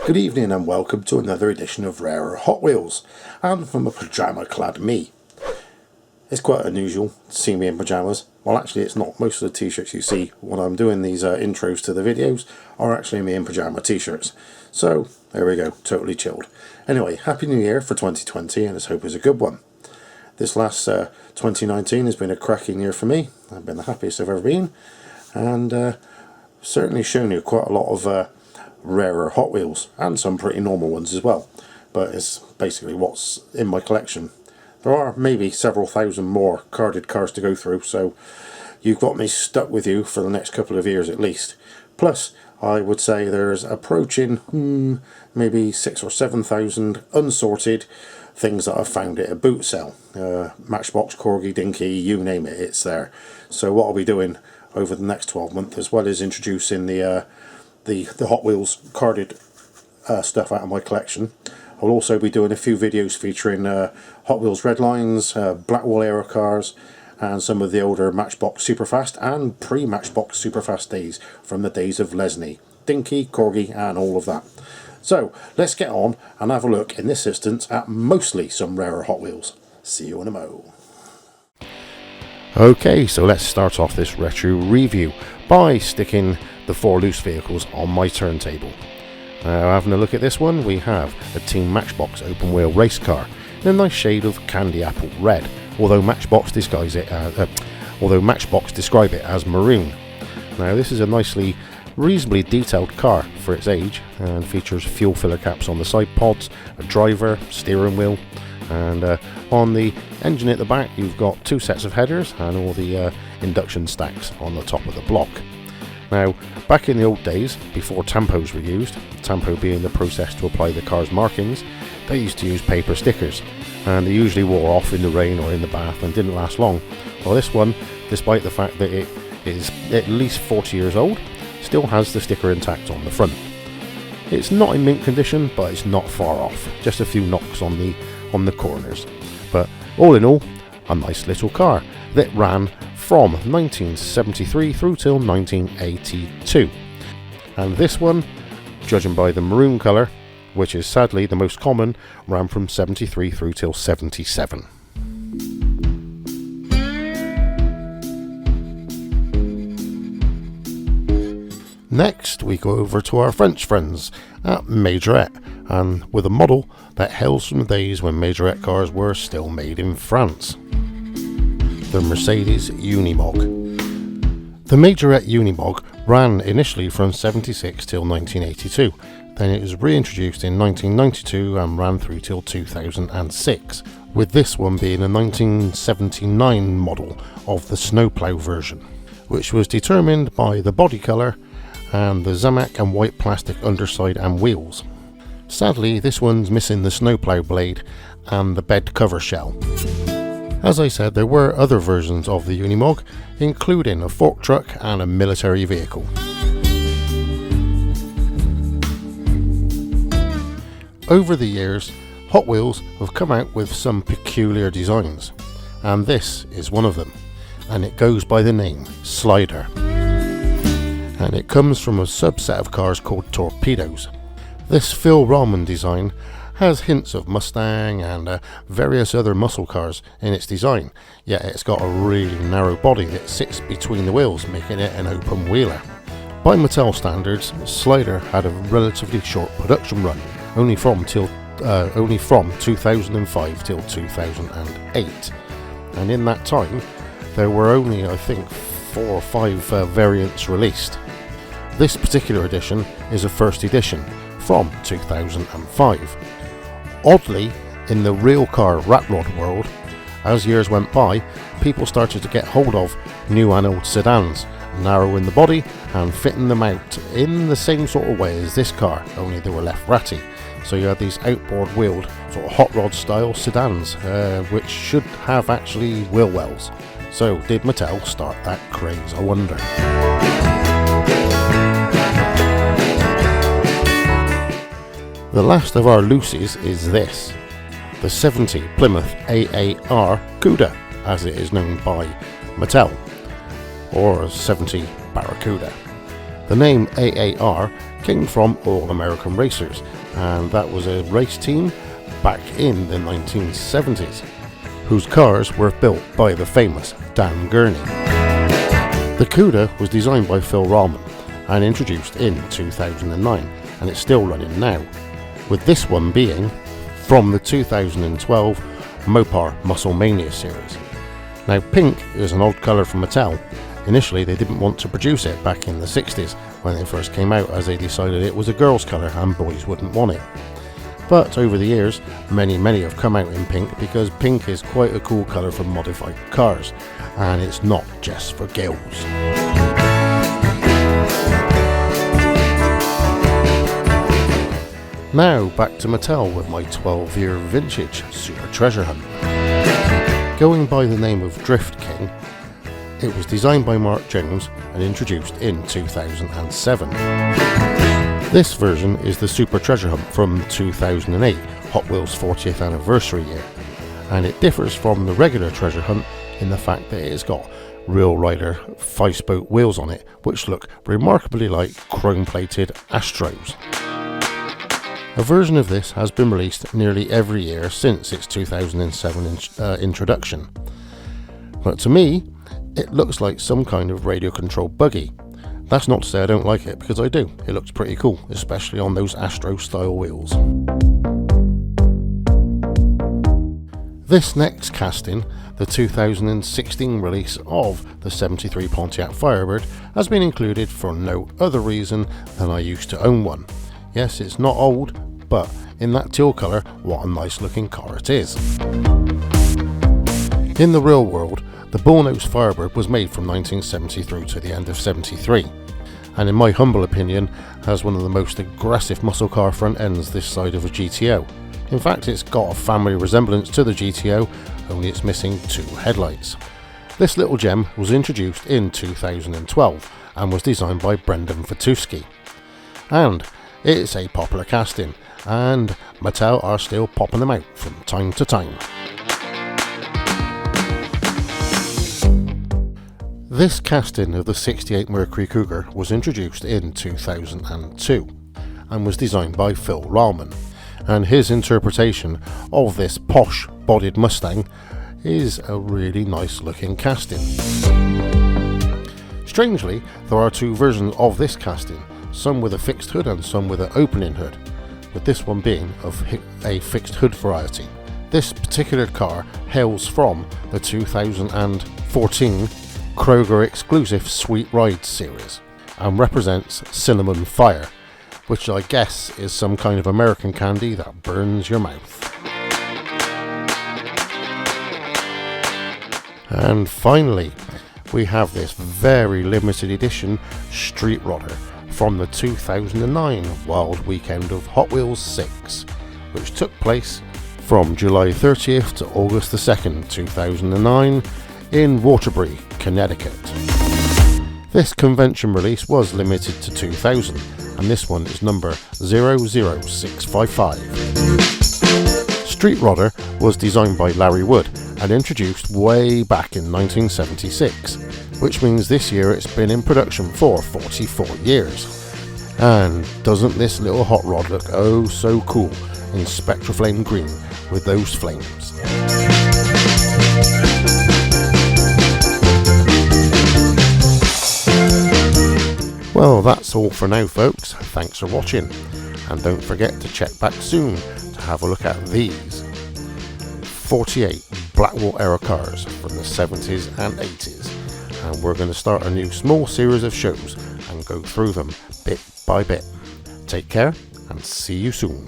Good evening and welcome to another edition of Rarer Hot Wheels, and from a pyjama clad me. It's quite unusual to see me in pyjamas. Well, actually it's not. Most of the t-shirts you see when I'm doing these intros to the videos are actually me in pyjama t-shirts. So there we go, totally chilled. Anyway, Happy New Year for 2020, and let's hope it's a good one. This last 2019 has been a cracking year for me. I've been the happiest I've ever been, and certainly shown you quite a lot of rarer Hot Wheels and some pretty normal ones as well, but it's basically what's in my collection. There are maybe several thousand more carded cars to go through, so you've got me stuck with you for the next couple of years at least. Plus I would say there's approaching maybe 6,000 or 7,000 unsorted things that I've found at a boot sale. Matchbox, Corgi, Dinky, you name it, it's there. So what I'll be doing over the next 12 months, as well as introducing the Hot Wheels carded stuff out of my collection, I'll also be doing a few videos featuring Hot Wheels Redlines, Blackwall Aero cars, and some of the older Matchbox Superfast and pre-Matchbox Superfast days from the days of Lesney, Dinky, Corgi and all of that. So let's get on and have a look in this instance at mostly some rarer Hot Wheels. See you in a mo. Okay, so let's start off this retro review by sticking the 4 loose vehicles on my turntable. Now, having a look at this one, we have a Team Matchbox open wheel race car in a nice shade of candy apple red, although Matchbox describe it as maroon. Now, this is a reasonably detailed car for its age, and features fuel filler caps on the side pods, a driver, steering wheel, and on the engine at the back you've got 2 sets of headers and all the induction stacks on the top of the block. Now, back in the old days, before tampos were used, tampo being the process to apply the car's markings, they used to use paper stickers, and they usually wore off in the rain or in the bath and didn't last long. Well, this one, despite the fact that it is at least 40 years old, still has the sticker intact on the front. It's not in mint condition, but it's not far off, just a few knocks on the corners. But all in all, a nice little car that ran from 1973 through till 1982. And this one, judging by the maroon colour, which is sadly the most common, ran from 73 through till 77. Next we go over to our French friends at Majorette, and with a model that hails from the days when Majorette cars were still made in France. The Mercedes Unimog. The Majorette Unimog ran initially from 76 till 1982, then it was reintroduced in 1992 and ran through till 2006, with this one being a 1979 model of the snowplow version, which was determined by the body colour and the Zamak and white plastic underside and wheels. Sadly, this one's missing the snowplow blade and the bed cover shell. As I said, there were other versions of the Unimog, including a fork truck and a military vehicle. Over the years, Hot Wheels have come out with some peculiar designs, and this is one of them, and it goes by the name Slider. And it comes from a subset of cars called Torpedoes. This Phil Rahman design has hints of Mustang and various other muscle cars in its design, yet it's got a really narrow body that sits between the wheels, making it an open wheeler. By Mattel standards, Slider had a relatively short production run, only from 2005 till 2008, and in that time there were only, I think, 4 or 5 variants released. This particular edition is a first edition from 2005. Oddly, in the real car rat rod world, as years went by, people started to get hold of new and old sedans, narrowing the body and fitting them out in the same sort of way as this car, only they were left ratty. So you had these outboard wheeled sort of hot rod style sedans, which should have actually wheel wells. So did Mattel start that craze, I wonder? The last of our loosies is this, the 70 Plymouth AAR Cuda, as it is known by Mattel, or 70 Barracuda. The name AAR came from All American Racers, and that was a race team back in the 1970s, whose cars were built by the famous Dan Gurney. The Cuda was designed by Phil Rahman and introduced in 2009, and it's still running now, with this one being from the 2012 Mopar Muscle Mania series. Now, pink is an old colour from Mattel. Initially they didn't want to produce it back in the 60s when it first came out, as they decided it was a girl's colour and boys wouldn't want it. But over the years, many have come out in pink, because pink is quite a cool colour for modified cars, and it's not just for girls. Now back to Mattel with my 12-year vintage Super Treasure Hunt. Going by the name of Drift King, it was designed by Mark Jones and introduced in 2007. This version is the Super Treasure Hunt from 2008, Hot Wheels 40th anniversary year, and it differs from the regular Treasure Hunt in the fact that it's got Real Rider 5-spoke wheels on it, which look remarkably like chrome-plated Astros. A version of this has been released nearly every year since its 2007 introduction, but to me it looks like some kind of radio-controlled buggy. That's not to say I don't like it, because I do. It looks pretty cool, especially on those Astro-style wheels. This next casting, the 2016 release of the 73 Pontiac Firebird, has been included for no other reason than I used to own one. Yes, it's not old, but in that teal colour, what a nice looking car it is. In the real world, the bullnose Firebird was made from 1970 through to the end of 73, and in my humble opinion has one of the most aggressive muscle car front ends this side of a GTO. In fact, it's got a family resemblance to the GTO, only it's missing 2 headlights. This little gem was introduced in 2012 and was designed by Brendan Fatuski. And it's a popular casting, and Mattel are still popping them out from time to time. This casting of the 68 Mercury Cougar was introduced in 2002 and was designed by Phil Rahman, and his interpretation of this posh bodied Mustang is a really nice looking casting. Strangely, there are 2 versions of this casting, some with a fixed hood and some with an opening hood, with this one being of a fixed hood variety. This particular car hails from the 2014 Kroger exclusive Sweet Ride series and represents Cinnamon Fire, which I guess is some kind of American candy that burns your mouth. And finally, we have this very limited edition Street Rodder from the 2009 Wild Weekend of Hot Wheels 6, which took place from July 30th to August 2nd, 2009 in Waterbury, Connecticut. This convention release was limited to 2,000, and this one is number 00655. Street Rodder was designed by Larry Wood and introduced way back in 1976, which means this year it's been in production for 44 years. And doesn't this little hot rod look oh so cool in Spectraflame green with those flames? Well, that's all for now, folks. Thanks for watching, and don't forget to check back soon to have a look at these 48 Blackwell era cars from the 70s and 80s, and we're going to start a new small series of shows and go through them bit by bit. Take care and see you soon.